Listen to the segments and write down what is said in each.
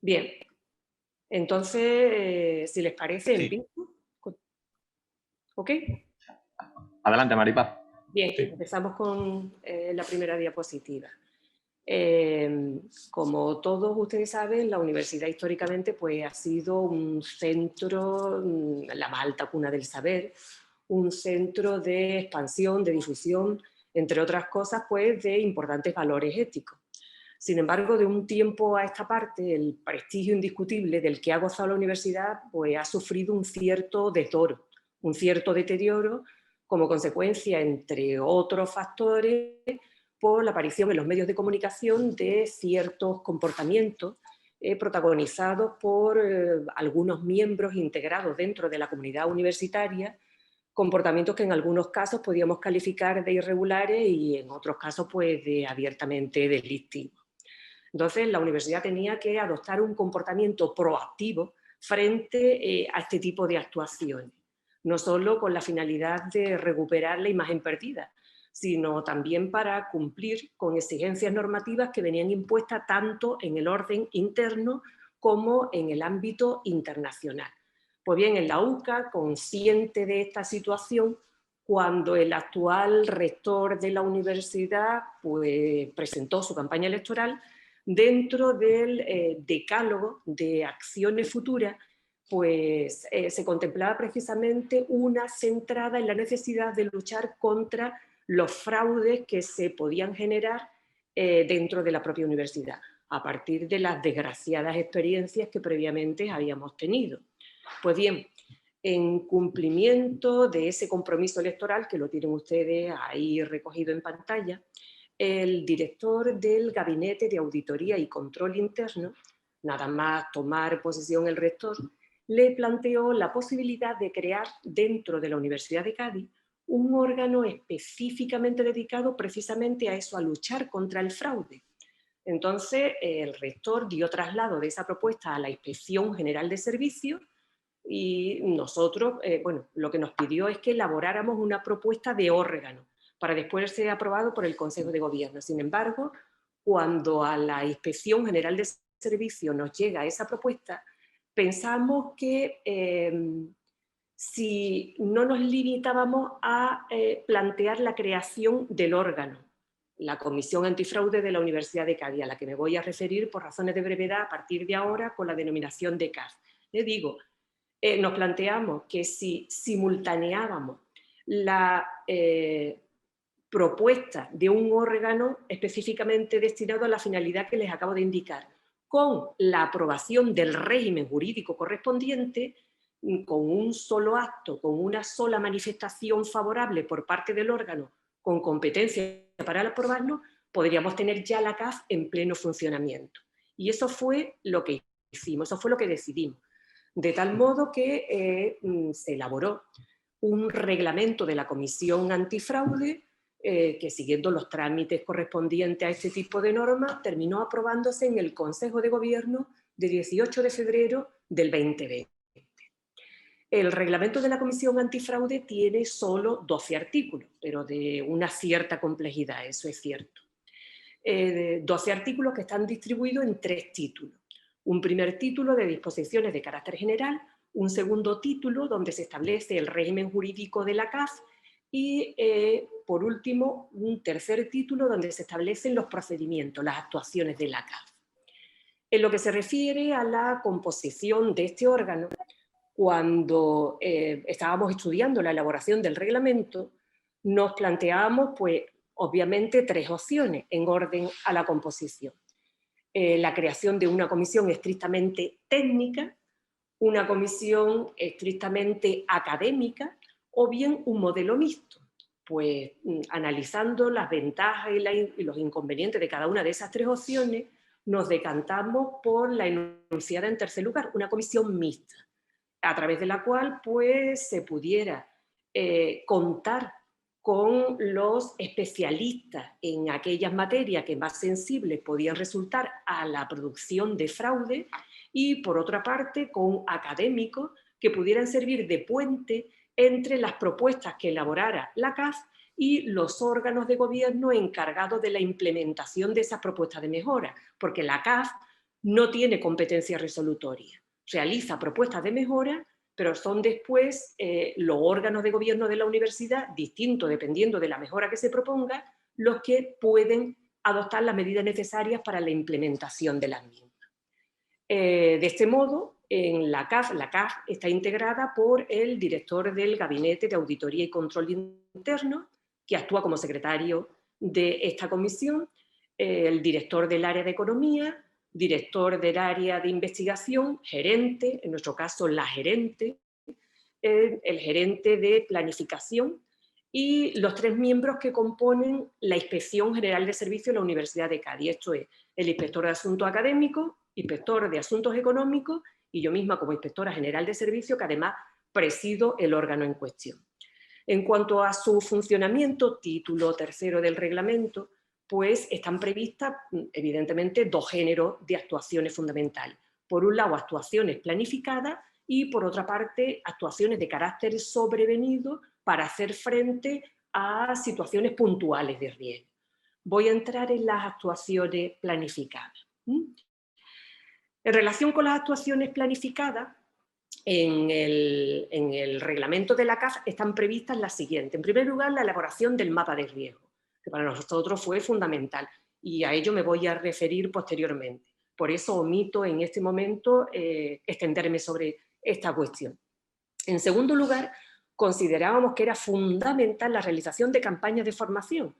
Bien, entonces, si les parece, Sí. empiezo. ¿Ok? Adelante, Maripaz. Bien, Sí. empezamos con la primera diapositiva. Como todos ustedes saben, la universidad históricamente pues, ha sido un centro, la más alta cuna del saber, un centro de expansión, de difusión, entre otras cosas, pues, de importantes valores éticos. Sin embargo, de un tiempo a esta parte, el prestigio indiscutible del que ha gozado la universidad pues, ha sufrido un cierto desdoro, un cierto deterioro, como consecuencia, entre otros factores, por la aparición en los medios de comunicación de ciertos comportamientos protagonizados por algunos miembros integrados dentro de la comunidad universitaria, comportamientos que en algunos casos podíamos calificar de irregulares y en otros casos pues, de abiertamente delictivos. Entonces, la universidad tenía que adoptar un comportamiento proactivo frente a este tipo de actuaciones, no solo con la finalidad de recuperar la imagen perdida, sino también para cumplir con exigencias normativas que venían impuestas tanto en el orden interno como en el ámbito internacional. Pues bien, en la UCA, consciente de esta situación, cuando el actual rector de la universidad pues, presentó su campaña electoral, dentro del decálogo de acciones futuras, pues se contemplaba precisamente una centrada en la necesidad de luchar contra los fraudes que se podían generar dentro de la propia universidad, a partir de las desgraciadas experiencias que previamente habíamos tenido. Pues bien, en cumplimiento de ese compromiso electoral, que lo tienen ustedes ahí recogido en pantalla, el director del Gabinete de Auditoría y Control Interno, nada más tomar posesión el rector, le planteó la posibilidad de crear dentro de la Universidad de Cádiz un órgano específicamente dedicado precisamente a eso, a luchar contra el fraude. Entonces, el rector dio traslado de esa propuesta a la Inspección General de Servicios y nosotros, bueno, lo que nos pidió es que elaboráramos una propuesta de órgano para después ser aprobado por el Consejo de Gobierno. Sin embargo, cuando a la Inspección General de Servicios nos llega esa propuesta, pensamos que si no nos limitábamos a plantear la creación del órgano, la Comisión Antifraude de la Universidad de Cádiz, a la que me voy a referir por razones de brevedad a partir de ahora con la denominación de CAF. Le digo, nos planteamos que si simultaneábamos la propuesta de un órgano específicamente destinado a la finalidad que les acabo de indicar, con la aprobación del régimen jurídico correspondiente, con un solo acto, con una sola manifestación favorable por parte del órgano con competencia para aprobarlo, podríamos tener ya la CAF en pleno funcionamiento. Y eso fue lo que hicimos, eso fue lo que decidimos. De tal modo que se elaboró un reglamento de la Comisión Antifraude que, siguiendo los trámites correspondientes a este tipo de normas, terminó aprobándose en el Consejo de Gobierno de 18 de febrero del 2020. El reglamento de la Comisión Antifraude tiene solo 12 artículos, pero de una cierta complejidad, eso es cierto. 12 artículos que están distribuidos en 3 títulos. Un primer título de disposiciones de carácter general, un segundo título donde se establece el régimen jurídico de la CAF y, por último, un tercer título donde se establecen los procedimientos, las actuaciones de la CAF. En lo que se refiere a la composición de este órgano, cuando estábamos estudiando la elaboración del reglamento, nos planteábamos, pues, obviamente, 3 opciones en orden a la composición. La creación de una comisión estrictamente técnica, una comisión estrictamente académica o bien un modelo mixto. Pues analizando las ventajas y los inconvenientes de cada una de esas 3 opciones, nos decantamos por la enunciada en tercer lugar, una comisión mixta, a través de la cual pues, se pudiera contar con los especialistas en aquellas materias que más sensibles podían resultar a la producción de fraude y, por otra parte, con académicos que pudieran servir de puente entre las propuestas que elaborara la CAF y los órganos de gobierno encargados de la implementación de esas propuestas de mejora, porque la CAF no tiene competencia resolutoria. Realiza propuestas de mejora, pero son después los órganos de gobierno de la universidad, distintos dependiendo de la mejora que se proponga, los que pueden adoptar las medidas necesarias para la implementación de las mismas. De este modo, en la CAF está integrada por el director del Gabinete de Auditoría y Control Interno, que actúa como secretario de esta comisión, el director del área de Economía, director del área de Investigación, gerente, en nuestro caso la gerente, el gerente de Planificación y los 3 miembros que componen la Inspección General de Servicios de la Universidad de Cádiz. Esto es el inspector de Asuntos Académicos, inspector de Asuntos Económicos y yo misma como inspectora general de servicio, que además presido el órgano en cuestión. En cuanto a su funcionamiento, título 3 del reglamento, pues están previstas evidentemente 2 géneros de actuaciones fundamentales. Por un lado, actuaciones planificadas y por otra parte, actuaciones de carácter sobrevenido para hacer frente a situaciones puntuales de riesgo. Voy a entrar en las actuaciones planificadas. En relación con las actuaciones planificadas, en el reglamento de la CAF están previstas las siguientes. En primer lugar, la elaboración del mapa de riesgo, que para nosotros fue fundamental y a ello me voy a referir posteriormente. Por eso omito en este momento extenderme sobre esta cuestión. En segundo lugar, considerábamos que era fundamental la realización de campañas de formación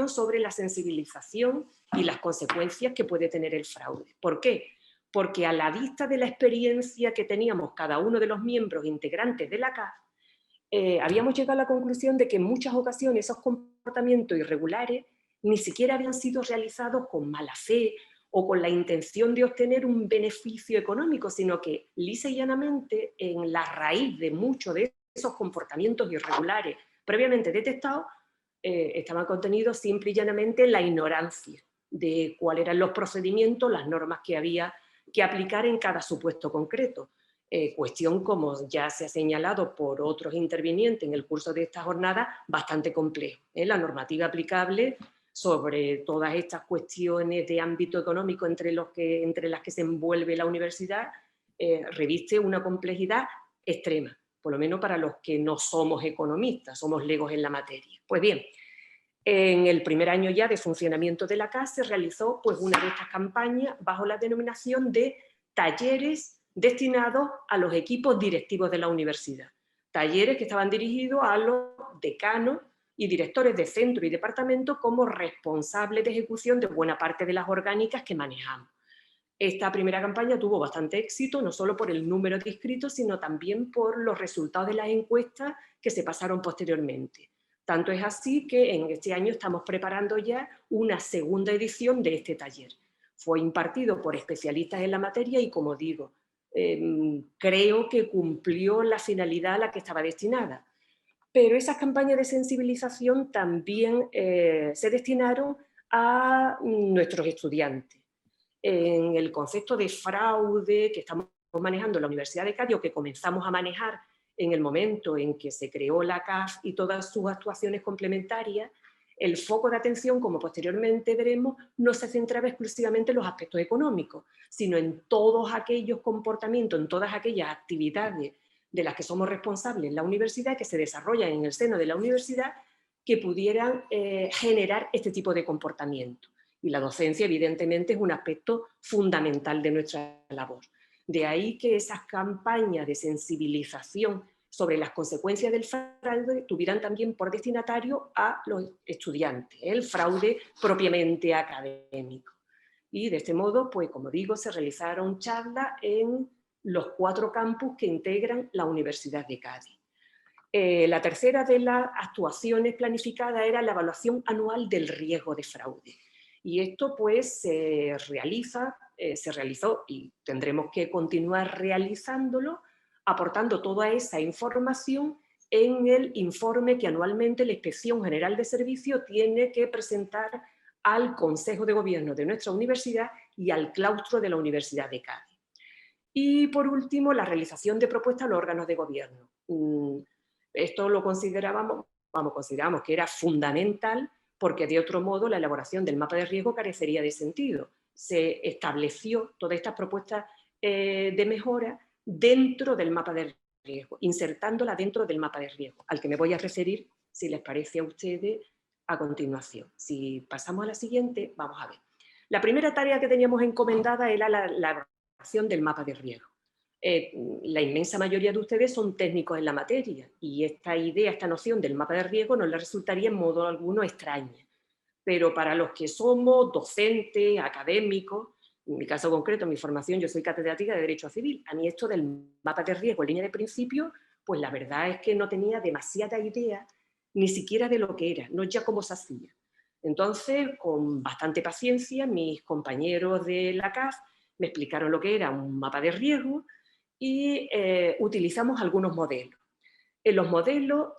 sobre la sensibilización y las consecuencias que puede tener el fraude. ¿Por qué? Porque a la vista de la experiencia que teníamos cada uno de los miembros integrantes de la CAF, habíamos llegado a la conclusión de que en muchas ocasiones esos comportamientos irregulares ni siquiera habían sido realizados con mala fe o con la intención de obtener un beneficio económico, sino que lisa y llanamente en la raíz de muchos de esos comportamientos irregulares previamente detectados estaban contenidos simple y llanamente en la ignorancia de cuáles eran los procedimientos, las normas que había que aplicar en cada supuesto concreto. Cuestión, como ya se ha señalado por otros intervinientes en el curso de esta jornada, bastante compleja. La normativa aplicable sobre todas estas cuestiones de ámbito económico entre las que se envuelve la universidad reviste una complejidad extrema, por lo menos para los que no somos economistas, somos legos en la materia. Pues bien, en el primer año ya de funcionamiento de la CAS se realizó pues, una de estas campañas bajo la denominación de talleres destinados a los equipos directivos de la universidad. Talleres que estaban dirigidos a los decanos y directores de centro y departamento como responsables de ejecución de buena parte de las orgánicas que manejamos. Esta primera campaña tuvo bastante éxito, no solo por el número de inscritos, sino también por los resultados de las encuestas que se pasaron posteriormente. Tanto es así que en este año estamos preparando ya una segunda edición de este taller. Fue impartido por especialistas en la materia y, como digo, creo que cumplió la finalidad a la que estaba destinada. Pero esas campañas de sensibilización también se destinaron a nuestros estudiantes. En el concepto de fraude que estamos manejando en la Universidad de Cádiz, o que comenzamos a manejar en el momento en que se creó la CAF y todas sus actuaciones complementarias, el foco de atención, como posteriormente veremos, no se centraba exclusivamente en los aspectos económicos, sino en todos aquellos comportamientos, en todas aquellas actividades de las que somos responsables en la universidad, que se desarrollan en el seno de la universidad, que pudieran generar este tipo de comportamiento. Y la docencia, evidentemente, es un aspecto fundamental de nuestra labor. De ahí que esas campañas de sensibilización sobre las consecuencias del fraude tuvieran también por destinatario a los estudiantes, el fraude propiamente académico. Y de este modo, pues como digo, se realizaron charlas en los 4 campus que integran la Universidad de Cádiz. La tercera de las actuaciones planificadas era la evaluación anual del riesgo de fraude. Y esto pues se realizó y tendremos que continuar realizándolo, aportando toda esa información en el informe que anualmente la Inspección General de Servicios tiene que presentar al Consejo de Gobierno de nuestra universidad y al claustro de la Universidad de Cádiz. Y por último, la realización de propuestas a los órganos de gobierno. Esto lo consideramos que era fundamental porque de otro modo la elaboración del mapa de riesgo carecería de sentido. se estableció todas estas propuestas de mejora dentro del mapa de riesgo, insertándola dentro del mapa de riesgo, al que me voy a referir, si les parece a ustedes, a continuación. Si pasamos a la siguiente, vamos a ver. La primera tarea que teníamos encomendada era la elaboración del mapa de riesgo. La inmensa mayoría de ustedes son técnicos en la materia y esta idea, esta noción del mapa de riesgo no les resultaría en modo alguno extraña. Pero para los que somos docentes, académicos, en mi caso concreto, en mi formación, yo soy catedrática de Derecho Civil, a mí esto del mapa de riesgo en línea de principio, pues la verdad es que no tenía demasiada idea ni siquiera de lo que era, no ya cómo se hacía. Entonces, con bastante paciencia, mis compañeros de la CAF me explicaron lo que era un mapa de riesgo y utilizamos algunos modelos. En los modelos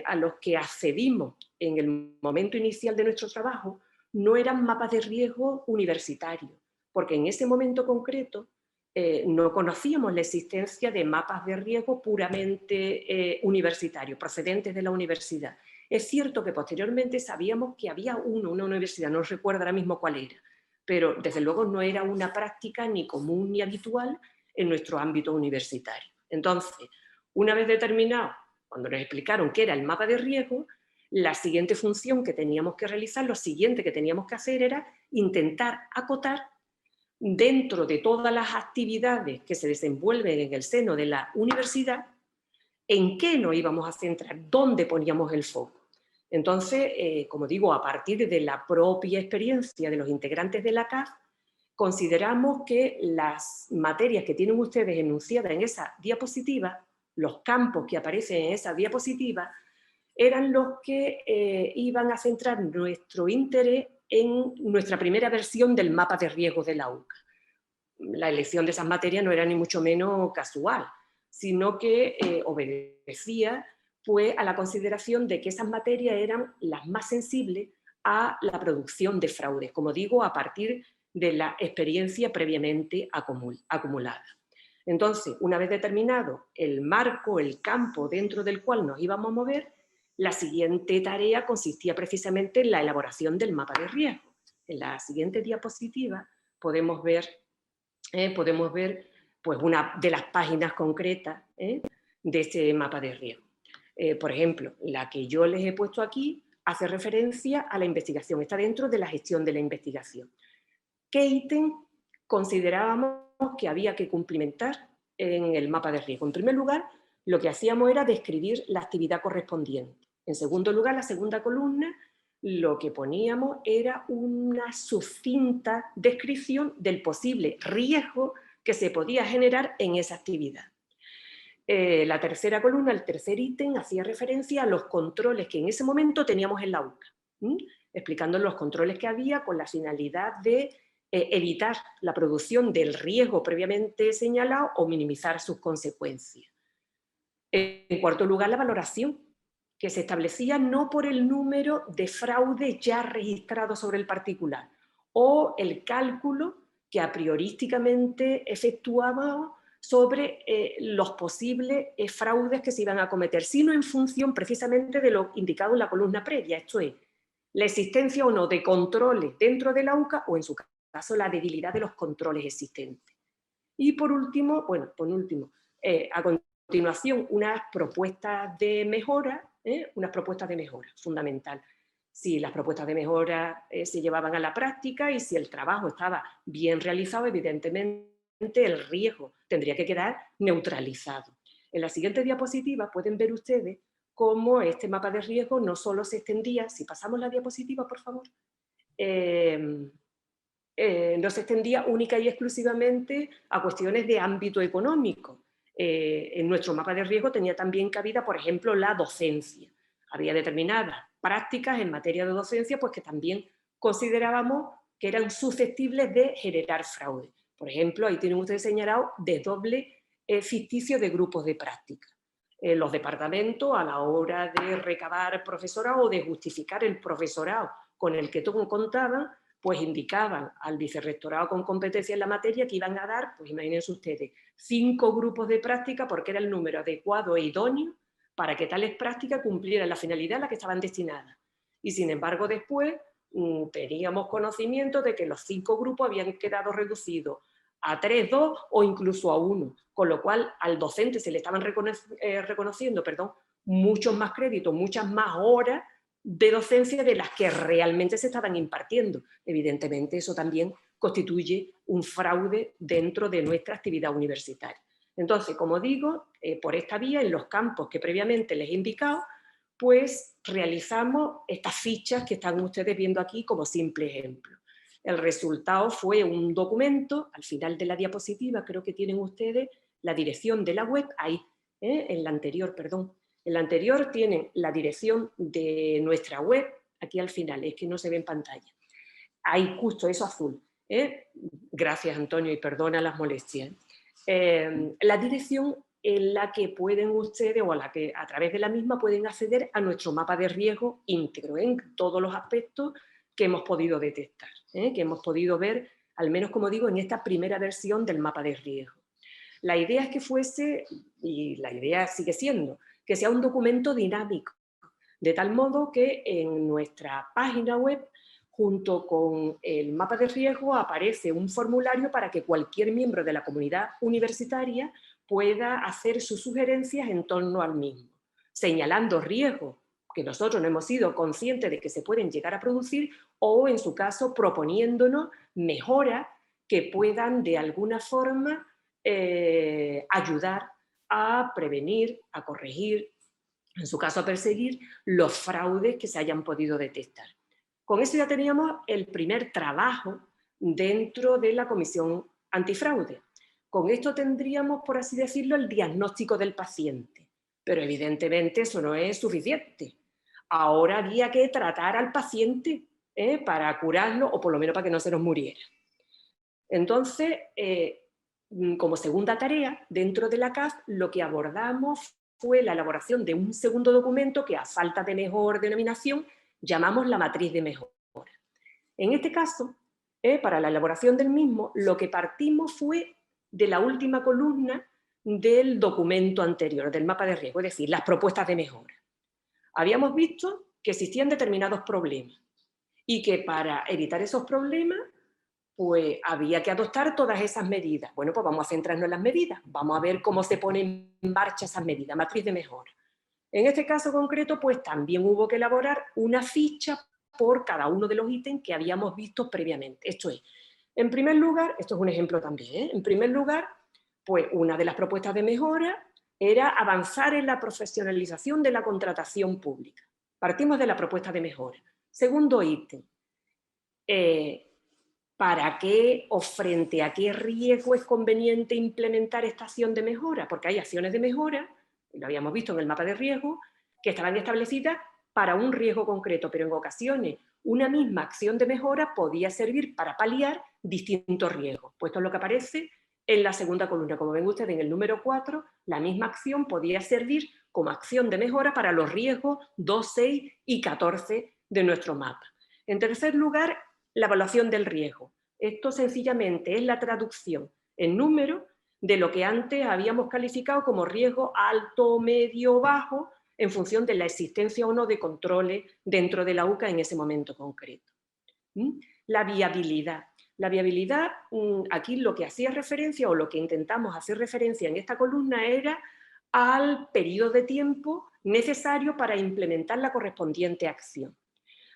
a los que accedimos en el momento inicial de nuestro trabajo no eran mapas de riesgo universitarios, porque en ese momento concreto no conocíamos la existencia de mapas de riesgo puramente universitarios, procedentes de la universidad. Es cierto que posteriormente sabíamos que había una universidad, no recuerdo ahora mismo cuál era, pero desde luego no era una práctica ni común ni habitual en nuestro ámbito universitario. Entonces, una vez determinado, cuando nos explicaron qué era el mapa de riesgo, la siguiente función que teníamos que realizar, lo siguiente que teníamos que hacer era intentar acotar dentro de todas las actividades que se desenvuelven en el seno de la universidad, en qué nos íbamos a centrar, dónde poníamos el foco. Entonces, como digo, a partir de la propia experiencia de los integrantes de la CAF, consideramos que las materias que tienen ustedes enunciadas en esa diapositiva, los campos que aparecen en esa diapositiva, eran los que iban a centrar nuestro interés en nuestra primera versión del mapa de riesgos de la UCA. La elección de esas materias no era ni mucho menos casual, sino que obedecía pues, a la consideración de que esas materias eran las más sensibles a la producción de fraudes, como digo, a partir de la experiencia previamente acumulada. Entonces, una vez determinado el marco, el campo dentro del cual nos íbamos a mover, la siguiente tarea consistía precisamente en la elaboración del mapa de riesgo. En la siguiente diapositiva podemos ver pues, una de las páginas concretas de este mapa de riesgo. Por ejemplo, la que yo les he puesto aquí hace referencia a la investigación, está dentro de la gestión de la investigación. ¿Qué ítem considerábamos que había que cumplimentar en el mapa de riesgo? En primer lugar, lo que hacíamos era describir la actividad correspondiente. En segundo lugar, la segunda columna, lo que poníamos era una sucinta descripción del posible riesgo que se podía generar en esa actividad. La tercera columna, el tercer ítem, hacía referencia a los controles que en ese momento teníamos en la UCA, explicando los controles que había con la finalidad de evitar la producción del riesgo previamente señalado o minimizar sus consecuencias. En cuarto lugar, la valoración, que se establecía no por el número de fraudes ya registrados sobre el particular o el cálculo que a priorísticamente efectuábamos sobre los posibles fraudes que se iban a cometer, sino en función precisamente de lo indicado en la columna previa, esto es, la existencia o no de controles dentro de la UCA o en su caso la debilidad de los controles existentes. Y por último, a continuación unas propuestas de mejora, fundamental. Si las propuestas de mejora se llevaban a la práctica y si el trabajo estaba bien realizado, evidentemente el riesgo tendría que quedar neutralizado. En la siguiente diapositiva pueden ver ustedes cómo este mapa de riesgo no solo se extendía, si pasamos la diapositiva, por favor, no se extendía única y exclusivamente a cuestiones de ámbito económico. En nuestro mapa de riesgo tenía también cabida, por ejemplo, la docencia. Había determinadas prácticas en materia de docencia pues, que también considerábamos que eran susceptibles de generar fraude. Por ejemplo, ahí tienen ustedes señalado desdoble ficticio de grupos de práctica. Los departamentos, a la hora de recabar profesorado o de justificar el profesorado con el que contaban, pues indicaban al vicerrectorado con competencia en la materia que iban a dar, pues imagínense ustedes, 5 grupos de práctica porque era el número adecuado e idóneo para que tales prácticas cumplieran la finalidad a la que estaban destinadas. Y sin embargo después, teníamos conocimiento de que los 5 grupos habían quedado reducidos a 3, 2 o incluso a 1, con lo cual al docente se le estaban reconociendo muchos más créditos, muchas más horas de docencia de las que realmente se estaban impartiendo. Evidentemente eso también constituye un fraude dentro de nuestra actividad universitaria. Entonces, como digo, por esta vía, en los campos que previamente les he indicado, pues realizamos estas fichas que están ustedes viendo aquí como simple ejemplo. El resultado fue un documento, al final de la diapositiva creo que tienen ustedes la dirección de la web, ahí, en la anterior, perdón. En la anterior tienen la dirección de nuestra web, aquí al final, es que no se ve en pantalla. Ahí justo, eso azul. Gracias, Antonio, y perdona las molestias. La dirección en la que pueden ustedes, o a la que a través de la misma pueden acceder a nuestro mapa de riesgo íntegro, en todos los aspectos que hemos podido detectar, que hemos podido ver, al menos como digo, en esta primera versión del mapa de riesgo. La idea es que fuese, y la idea sigue siendo, que sea un documento dinámico, de tal modo que en nuestra página web, junto con el mapa de riesgo, aparece un formulario para que cualquier miembro de la comunidad universitaria pueda hacer sus sugerencias en torno al mismo, señalando riesgos que nosotros no hemos sido conscientes de que se pueden llegar a producir o, en su caso, proponiéndonos mejoras que puedan de alguna forma ayudar a prevenir, a corregir, en su caso a perseguir, los fraudes que se hayan podido detectar. Con eso ya teníamos el primer trabajo dentro de la Comisión Antifraude. Con esto tendríamos, por así decirlo, el diagnóstico del paciente. Pero evidentemente eso no es suficiente. Ahora había que tratar al paciente para curarlo o por lo menos para que no se nos muriera. Entonces, como segunda tarea, dentro de la CAF, lo que abordamos fue la elaboración de un segundo documento que, a falta de mejor denominación, llamamos la matriz de mejora. En este caso, para la elaboración del mismo, lo que partimos fue de la última columna del documento anterior, del mapa de riesgo, es decir, las propuestas de mejora. Habíamos visto que existían determinados problemas y que para evitar esos problemas pues había que adoptar todas esas medidas. Bueno, pues vamos a centrarnos en las medidas, vamos a ver cómo se ponen en marcha esas medidas, matriz de mejora. En este caso concreto, pues también hubo que elaborar una ficha por cada uno de los ítems que habíamos visto previamente. Esto es, en primer lugar, esto es un ejemplo también, en primer lugar, pues una de las propuestas de mejora era avanzar en la profesionalización de la contratación pública. Partimos de la propuesta de mejora. Segundo ítem, ¿para qué o frente a qué riesgo es conveniente implementar esta acción de mejora? Porque hay acciones de mejora, lo habíamos visto en el mapa de riesgo, que estaban establecidas para un riesgo concreto, pero en ocasiones una misma acción de mejora podía servir para paliar distintos riesgos. Pues esto es lo que aparece en la segunda columna. Como ven ustedes, en el número 4, la misma acción podía servir como acción de mejora para los riesgos 2, 6 y 14 de nuestro mapa. En tercer lugar, la evaluación del riesgo. Esto sencillamente es la traducción en número de lo que antes habíamos calificado como riesgo alto, medio, bajo, en función de la existencia o no de controles dentro de la UCA en ese momento concreto. La viabilidad. La viabilidad, aquí lo que hacía referencia o lo que intentamos hacer referencia en esta columna era al periodo de tiempo necesario para implementar la correspondiente acción.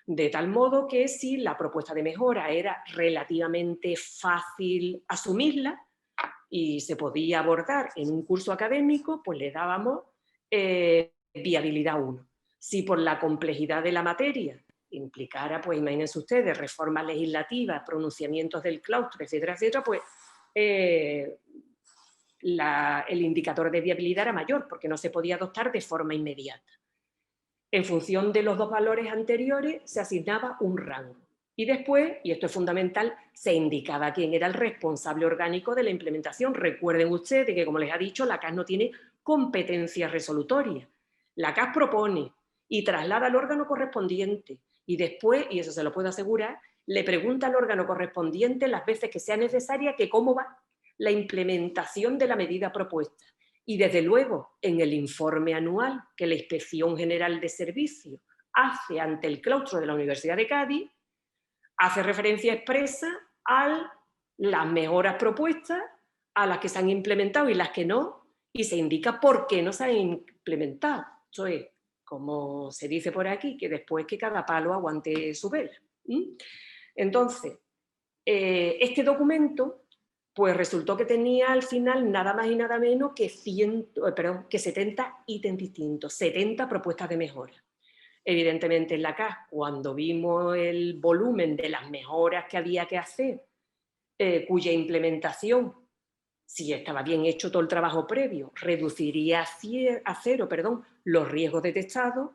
De tal modo que si la propuesta de mejora era relativamente fácil asumirla y se podía abordar en un curso académico, pues le dábamos viabilidad 1. Si por la complejidad de la materia implicara, pues imagínense ustedes, reformas legislativas, pronunciamientos del claustro, etcétera, etcétera, pues el indicador de viabilidad era mayor porque no se podía adoptar de forma inmediata. En función de los dos valores anteriores se asignaba un rango. Y después, y esto es fundamental, se indicaba quién era el responsable orgánico de la implementación. Recuerden ustedes que, como les ha dicho, la CAS no tiene competencia resolutoria. La CAS propone y traslada al órgano correspondiente. Y después, y eso se lo puedo asegurar, le pregunta al órgano correspondiente las veces que sea necesaria que cómo va la implementación de la medida propuesta. Y desde luego, en el informe anual que la Inspección General de Servicios hace ante el claustro de la Universidad de Cádiz, hace referencia expresa a las mejoras propuestas, a las que se han implementado y las que no, y se indica por qué no se han implementado. Eso es, como se dice por aquí, que después que cada palo aguante su vela. Entonces, este documento pues resultó que tenía al final nada más y nada menos que 70 ítems distintos, 70 propuestas de mejora. Evidentemente en la CAS, cuando vimos el volumen de las mejoras que había que hacer, cuya implementación, si estaba bien hecho todo el trabajo previo, reduciría a cero los riesgos detectados,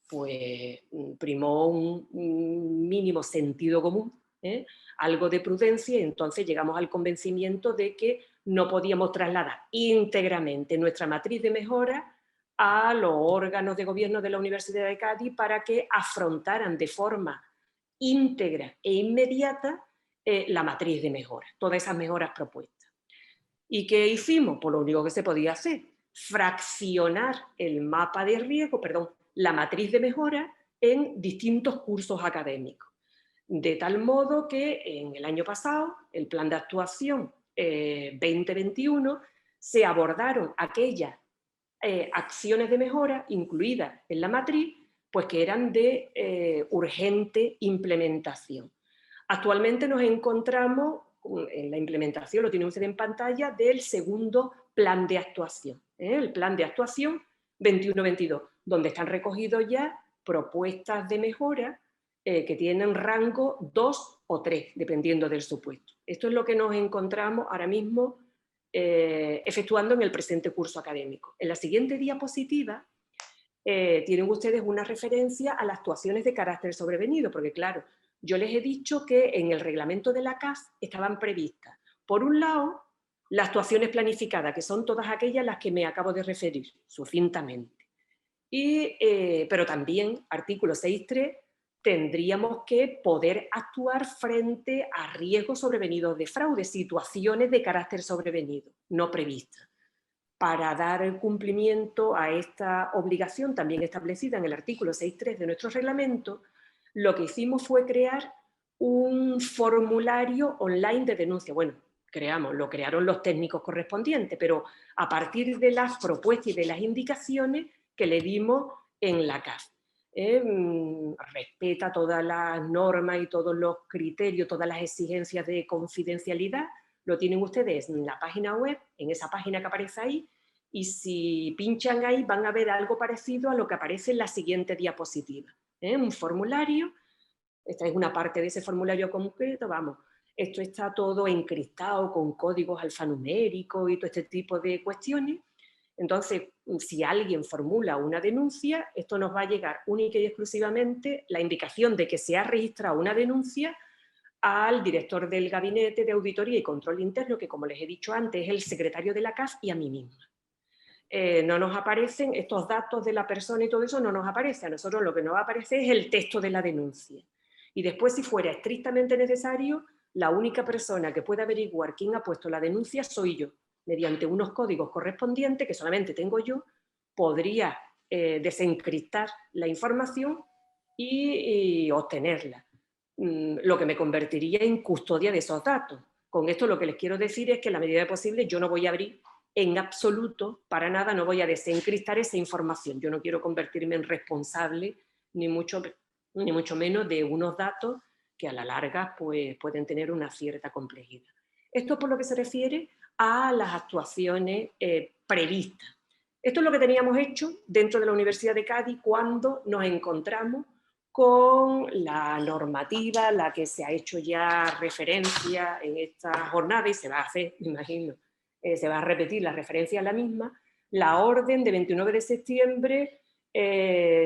pues primó un mínimo sentido común, algo de prudencia, y entonces llegamos al convencimiento de que no podíamos trasladar íntegramente nuestra matriz de mejora a los órganos de gobierno de la Universidad de Cádiz para que afrontaran de forma íntegra e inmediata la matriz de mejora, todas esas mejoras propuestas. ¿Y qué hicimos? Pues lo único que se podía hacer, fraccionar el mapa de riesgo, la matriz de mejora en distintos cursos académicos. De tal modo que en el año pasado, el plan de actuación 2021, se abordaron aquellas acciones de mejora incluidas en la matriz, pues que eran de urgente implementación. Actualmente nos encontramos en la implementación, lo tienen ustedes en pantalla, del segundo plan de actuación, el plan de actuación 21-22, donde están recogidos ya propuestas de mejora que tienen rango 2 o 3, dependiendo del supuesto. Esto es lo que nos encontramos ahora mismo efectuando en el presente curso académico. En la siguiente diapositiva tienen ustedes una referencia a las actuaciones de carácter sobrevenido, porque claro, yo les he dicho que en el reglamento de la CAS estaban previstas, por un lado, las actuaciones planificadas, que son todas aquellas a las que me acabo de referir, sucintamente. Pero también, artículo 6.3, tendríamos que poder actuar frente a riesgos sobrevenidos de fraude, situaciones de carácter sobrevenido, no previstas. Para dar cumplimiento a esta obligación también establecida en el artículo 6.3 de nuestro reglamento, lo que hicimos fue crear un formulario online de denuncia. Bueno, lo crearon los técnicos correspondientes, pero a partir de las propuestas y de las indicaciones que le dimos en la CAF. Respeta todas las normas y todos los criterios, todas las exigencias de confidencialidad. Lo tienen ustedes en la página web, en esa página que aparece ahí, y si pinchan ahí van a ver algo parecido a lo que aparece en la siguiente diapositiva. Un formulario, esta es una parte de ese formulario concreto, vamos, esto está todo encriptado con códigos alfanuméricos y todo este tipo de cuestiones. Entonces, si alguien formula una denuncia, esto nos va a llegar única y exclusivamente la indicación de que se ha registrado una denuncia al director del Gabinete de Auditoría y Control Interno, que como les he dicho antes es el secretario de la CAF, y a mí misma. No nos aparecen estos datos de la persona y todo eso, no nos aparece. A nosotros lo que nos aparece es el texto de la denuncia. Y después, si fuera estrictamente necesario, la única persona que puede averiguar quién ha puesto la denuncia soy yo. Mediante unos códigos correspondientes que solamente tengo yo, podría desencriptar la información y obtenerla. Lo que me convertiría en custodia de esos datos. Con esto lo que les quiero decir es que en la medida de posible yo no voy a abrir en absoluto, para nada, no voy a desencriptar esa información. Yo no quiero convertirme en responsable, ni mucho menos de unos datos que a la larga pues, pueden tener una cierta complejidad. Esto por lo que se refiere a las actuaciones previstas. Esto es lo que teníamos hecho dentro de la Universidad de Cádiz cuando nos encontramos con la normativa a la que se ha hecho ya referencia en esta jornada y se va a hacer, me imagino, se va a repetir la referencia a la misma, la orden de 29 de septiembre,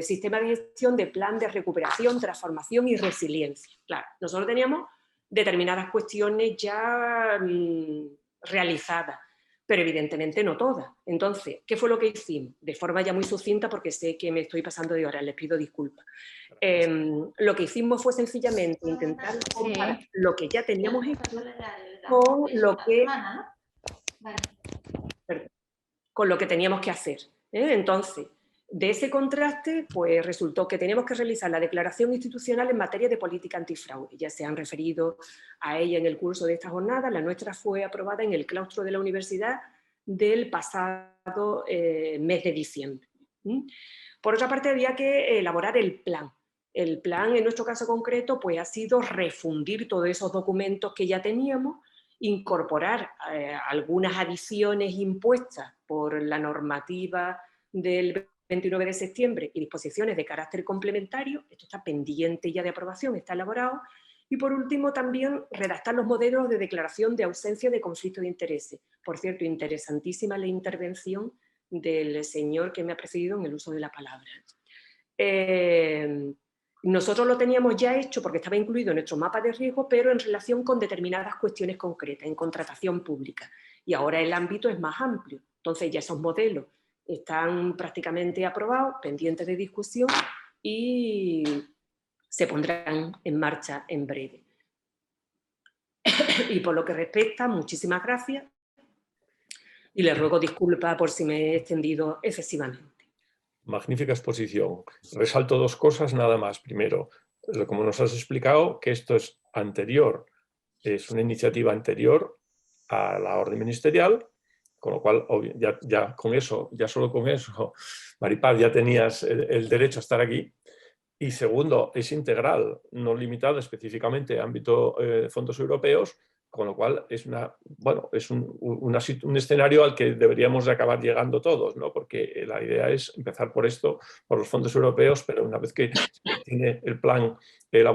Sistema de Gestión de Plan de Recuperación, Transformación y Resiliencia. Claro, nosotros teníamos determinadas cuestiones ya realizadas, pero evidentemente no todas. Entonces, ¿qué fue lo que hicimos? De forma ya muy sucinta, porque sé que me estoy pasando de hora, les pido disculpas. Lo que hicimos fue sencillamente intentar comparar lo que ya teníamos hecho con lo que teníamos que hacer. Entonces, De ese contraste, pues resultó que teníamos que realizar la declaración institucional en materia de política antifraude. Ya se han referido a ella en el curso de esta jornada. La nuestra fue aprobada en el claustro de la universidad del pasado mes de diciembre. Por otra parte, había que elaborar el plan. El plan, en nuestro caso concreto, pues ha sido refundir todos esos documentos que ya teníamos, incorporar algunas adiciones impuestas por la normativa del 29 de septiembre y disposiciones de carácter complementario. Esto está pendiente ya de aprobación, está elaborado. Y por último, también redactar los modelos de declaración de ausencia de conflicto de intereses. Por cierto, interesantísima la intervención del señor que me ha precedido en el uso de la palabra. Nosotros lo teníamos ya hecho porque estaba incluido en nuestro mapa de riesgo, pero en relación con determinadas cuestiones concretas, en contratación pública. Y ahora el ámbito es más amplio. Entonces ya esos modelos están prácticamente aprobados, pendientes de discusión y se pondrán en marcha en breve. Y por lo que respecta, muchísimas gracias y le ruego disculpas por si me he extendido excesivamente. Magnífica exposición. Resalto dos cosas nada más. Primero, como nos has explicado, que esto es anterior, es una iniciativa anterior a la orden ministerial, con lo cual ya con eso, ya solo con eso, Maripaz, ya tenías el derecho a estar aquí. Y segundo, es integral, no limitado específicamente a ámbito fondos europeos, con lo cual es, un escenario al que deberíamos de acabar llegando todos, ¿no? Porque la idea es empezar por esto, por los fondos europeos, pero una vez que tiene el plan elaborado,